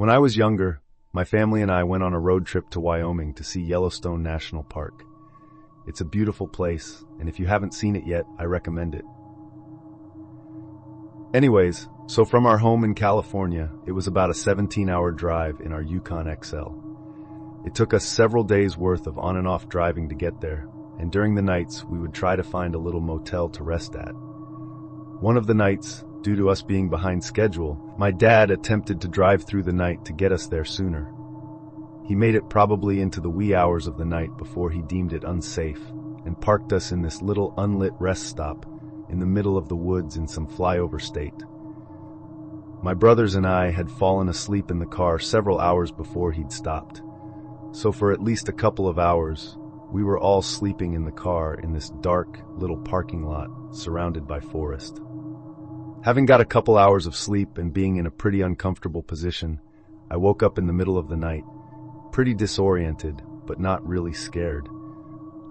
When I was younger, my family and I went on a road trip to Wyoming to see Yellowstone National Park. It's a beautiful place, and if you haven't seen it yet, I recommend it. Anyways, so from our home in California, it was about a 17-hour drive in our Yukon XL. It took us several days' worth of on and off driving to get there, and during the nights, we would try to find a little motel to rest at. One of the nights, due to us being behind schedule, my dad attempted to drive through the night to get us there sooner. He made it probably into the wee hours of the night before he deemed it unsafe and parked us in this little unlit rest stop in the middle of the woods in some flyover state. My brothers and I had fallen asleep in the car several hours before he'd stopped. So for at least a couple of hours, we were all sleeping in the car in this dark little parking lot surrounded by forest. Having got a couple hours of sleep and being in a pretty uncomfortable position, I woke up in the middle of the night, pretty disoriented, but not really scared.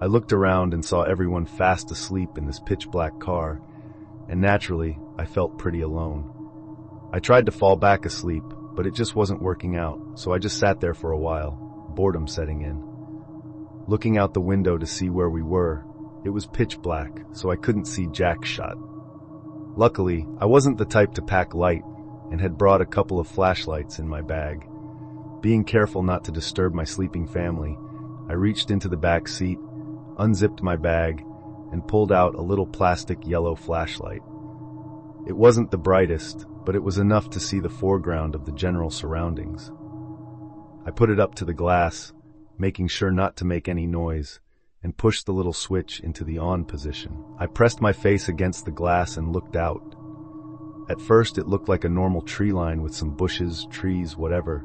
I looked around and saw everyone fast asleep in this pitch-black car, and naturally, I felt pretty alone. I tried to fall back asleep, but it just wasn't working out, so I just sat there for a while, boredom setting in. Looking out the window to see where we were, it was pitch black, so I couldn't see jack shot. Luckily, I wasn't the type to pack light and had brought a couple of flashlights in my bag. Being careful not to disturb my sleeping family, I reached into the back seat, unzipped my bag, and pulled out a little plastic yellow flashlight. It wasn't the brightest, but it was enough to see the foreground of the general surroundings. I put it up to the glass, making sure not to make any noise, and pushed the little switch into the on position. I pressed my face against the glass and looked out. At first, it looked like a normal tree line with some bushes, trees, whatever.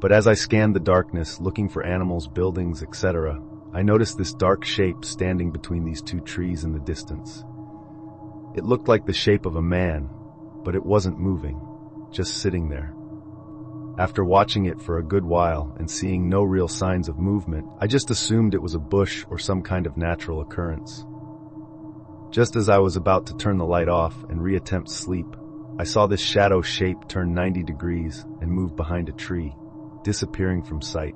But as I scanned the darkness, looking for animals, buildings, etc., I noticed this dark shape standing between these two trees in the distance. It looked like the shape of a man, but it wasn't moving, just sitting there. After watching it for a good while and seeing no real signs of movement, I just assumed it was a bush or some kind of natural occurrence. Just as I was about to turn the light off and reattempt sleep, I saw this shadow shape turn 90 degrees and move behind a tree, disappearing from sight.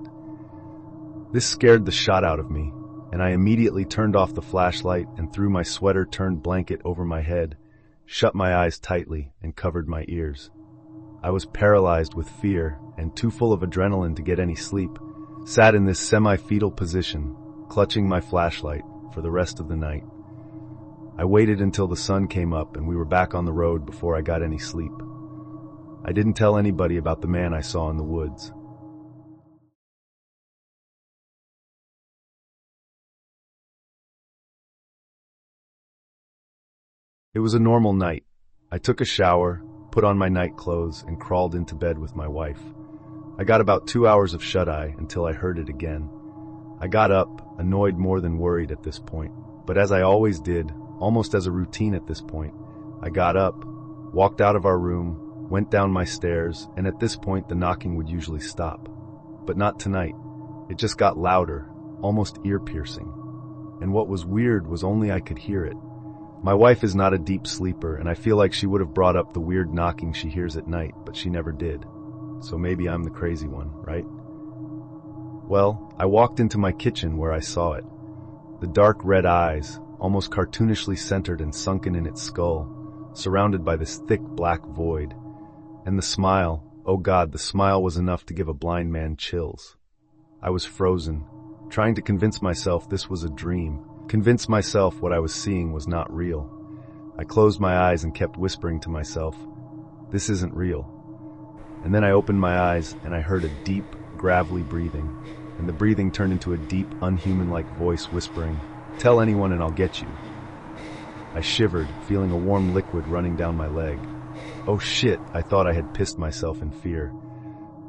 This scared the shot out of me, and I immediately turned off the flashlight and threw my sweater-turned blanket over my head, shut my eyes tightly, and covered my ears. I was paralyzed with fear and too full of adrenaline to get any sleep, sat in this semi-fetal position, clutching my flashlight for the rest of the night. I waited until the sun came up and we were back on the road before I got any sleep. I didn't tell anybody about the man I saw in the woods. It was a normal night. I took a shower, put on my night clothes, and crawled into bed with my wife. I got about 2 hours of shut-eye until I heard it again. I got up, annoyed more than worried at this point. But as I always did, almost as a routine at this point, I got up, walked out of our room, went down my stairs, and at this point the knocking would usually stop. But not tonight. It just got louder, almost ear-piercing. And what was weird was only I could hear it. My wife is not a deep sleeper, and I feel like she would have brought up the weird knocking she hears at night, but she never did. So maybe I'm the crazy one, right? Well, I walked into my kitchen where I saw it. The dark red eyes, almost cartoonishly centered and sunken in its skull, surrounded by this thick black void. And the smile, oh God, the smile was enough to give a blind man chills. I was frozen, trying to convince myself this was a dream. Convince myself what I was seeing was not real. I closed my eyes and kept whispering to myself, this isn't real. And then I opened my eyes and I heard a deep, gravelly breathing, and the breathing turned into a deep, unhuman-like voice whispering, tell anyone and I'll get you. I shivered, feeling a warm liquid running down my leg. Oh shit, I thought I had pissed myself in fear.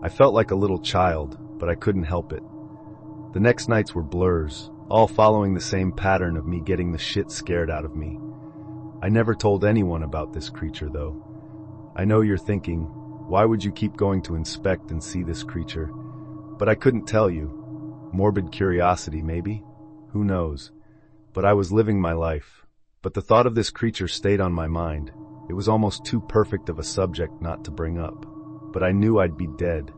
I felt like a little child, but I couldn't help it. The next nights were blurs, all following the same pattern of me getting the shit scared out of me. I never told anyone about this creature, though. I know you're thinking, why would you keep going to inspect and see this creature? But I couldn't tell you. Morbid curiosity, maybe? Who knows? But I was living my life. But the thought of this creature stayed on my mind. It was almost too perfect of a subject not to bring up. but I knew I'd be dead.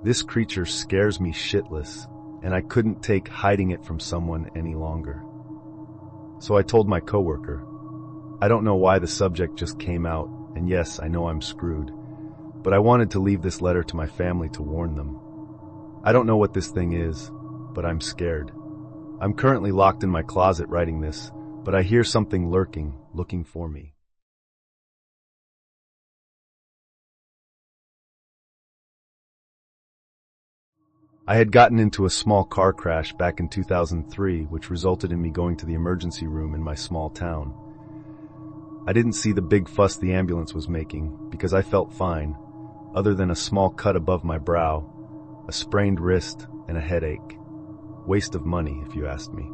This creature scares me shitless, and I couldn't take hiding it from someone any longer. So I told my coworker. I don't know why the subject just came out, and yes, I know I'm screwed, but I wanted to leave this letter to my family to warn them. I don't know what this thing is, but I'm scared. I'm currently locked in my closet writing this, but I hear something lurking, looking for me. I had gotten into a small car crash back in 2003, which resulted in me going to the emergency room in my small town. I didn't see the big fuss the ambulance was making because I felt fine, other than a small cut above my brow, a sprained wrist, and a headache. Waste of money, if you asked me.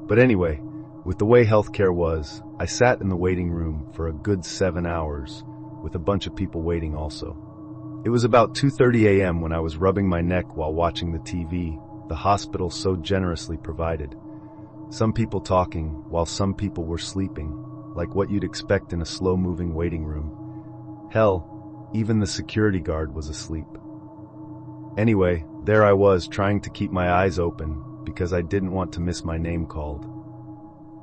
But anyway, with the way healthcare was, I sat in the waiting room for a good 7 hours, with a bunch of people waiting also. It was about 2:30 a.m. when I was rubbing my neck while watching the TV the hospital so generously provided. Some people talking, while some people were sleeping, like what you'd expect in a slow-moving waiting room. Hell, even the security guard was asleep. Anyway, there I was trying to keep my eyes open because I didn't want to miss my name called.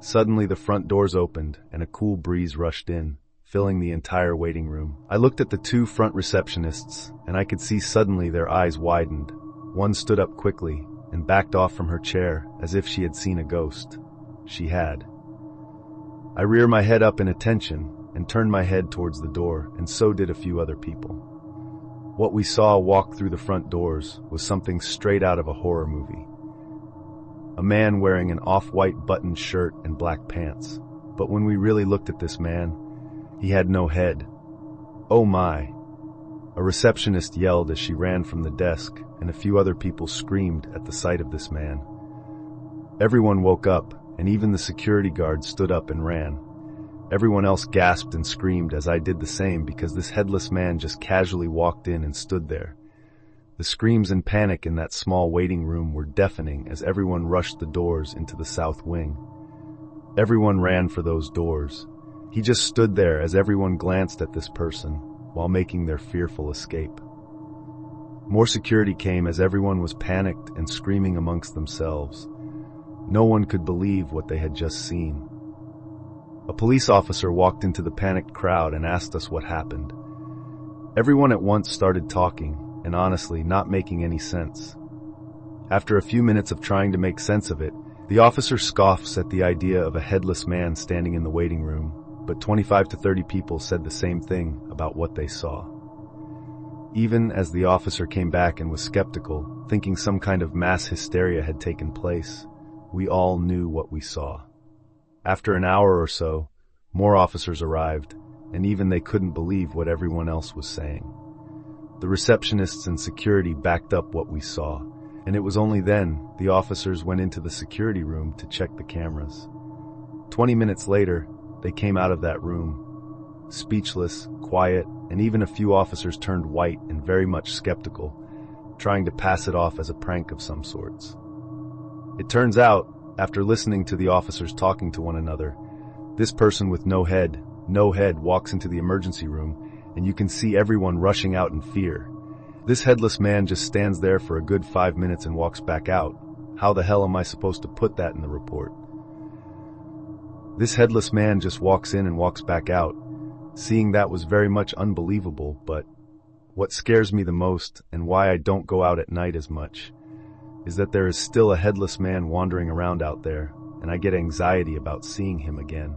Suddenly the front doors opened and a cool breeze rushed in, filling the entire waiting room. I looked at the two front receptionists, and I could see suddenly their eyes widened. One stood up quickly and backed off from her chair as if she had seen a ghost. She had. I reared my head up in attention and turned my head towards the door, and so did a few other people. What we saw walk through the front doors was something straight out of a horror movie. A man wearing an off-white buttoned shirt and black pants. But when we really looked at this man, he had no head. Oh my! A receptionist yelled as she ran from the desk, and a few other people screamed at the sight of this man. Everyone woke up, and even the security guard stood up and ran. Everyone else gasped and screamed as I did the same because this headless man just casually walked in and stood there. The screams and panic in that small waiting room were deafening as everyone rushed the doors into the south wing. Everyone ran for those doors. He just stood there as everyone glanced at this person while making their fearful escape. More security came as everyone was panicked and screaming amongst themselves. No one could believe what they had just seen. A police officer walked into the panicked crowd and asked us what happened. Everyone at once started talking, and honestly not making any sense. After a few minutes of trying to make sense of it, the officer scoffs at the idea of a headless man standing in the waiting room, but 25 to 30 people said the same thing about what they saw. Even as the officer came back and was skeptical, thinking some kind of mass hysteria had taken place, we all knew what we saw. After an hour or so, more officers arrived, and even they couldn't believe what everyone else was saying. The receptionists and security backed up what we saw, and it was only then the officers went into the security room to check the cameras. 20 minutes later, they came out of that room, speechless, quiet, and even a few officers turned white and very much skeptical, trying to pass it off as a prank of some sorts. It turns out, after listening to the officers talking to one another, this person with no head walks into the emergency room, and you can see everyone rushing out in fear. This headless man just stands there for a good 5 minutes and walks back out. How the hell am I supposed to put that in the report? This headless man just walks in and walks back out. Seeing that was very much unbelievable, but what scares me the most, and why I don't go out at night as much, is that there is still a headless man wandering around out there, and I get anxiety about seeing him again.